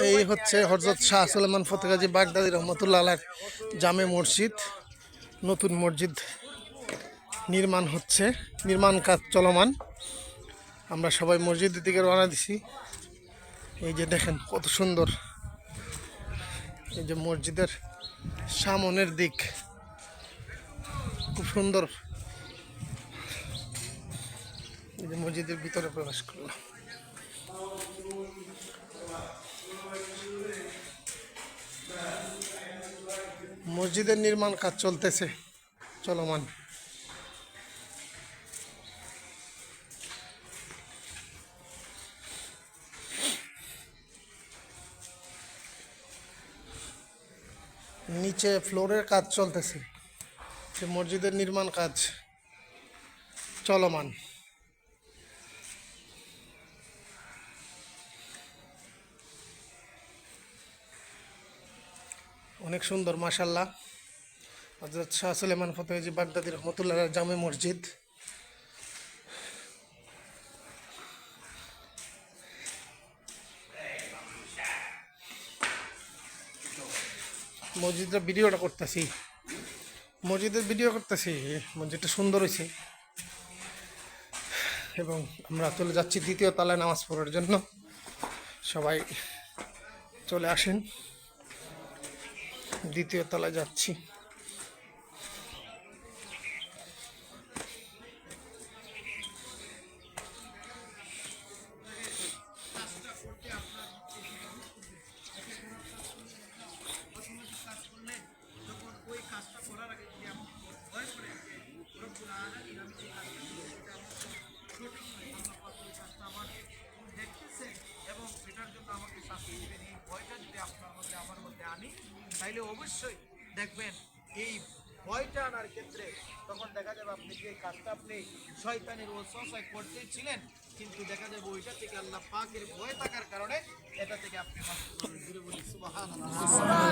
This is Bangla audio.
এই হচ্ছে হযরত শাহ সুলেমান ফতেগাজী বাগদাদী রহমতুল্লাহ আলাইহির জামে মসজিদ। নতুন মসজিদ নির্মাণ হচ্ছে, নির্মাণ কাজ চলমান। আমরা সবাই মসজিদের দিকে রওনা দিছি। এই যে দেখেন কত সুন্দর, এই যে মসজিদের সামনের দিক খুব সুন্দর। এই যে মসজিদের ভিতরে প্রবেশ করলাম। মসজিদের নির্মাণ কাজ চলতেছে, চলমান। নিচে ফ্লোরের কাজ চলতেছে, যে মসজিদের নির্মাণ কাজ চলমান। অনেক সুন্দর মাশাআল্লাহ। হযরত শাহ সুলেমান ফতেগাজী বাগদাদী রহমতুল্লাহ আলাইহির জামে মসজিদ। মসজিদের ভিডিওটা করতেছি, মসজিদের ভিডিও করতেছি। মসজিদটা সুন্দর হয়েছে এবং আমরা চলে যাচ্ছি দ্বিতীয় তলায় নামাজ পড়ার জন্য। সবাই চলে আসেন, দ্বিতীয় তলায় যাচ্ছি। তাইলে অবশ্যই দেখবেন এই ভয়টা আনার ক্ষেত্রে তখন দেখা যাবে আপনি যে কাজটা আপনি শয়তানের ওয়াসওয়াসায় করতেই ছিলেন, কিন্তু দেখা যাবে ওইটা থেকে আল্লাহ পাকের ভয় থাকার কারণে এটা থেকে আপনি সুবহানাল্লাহ।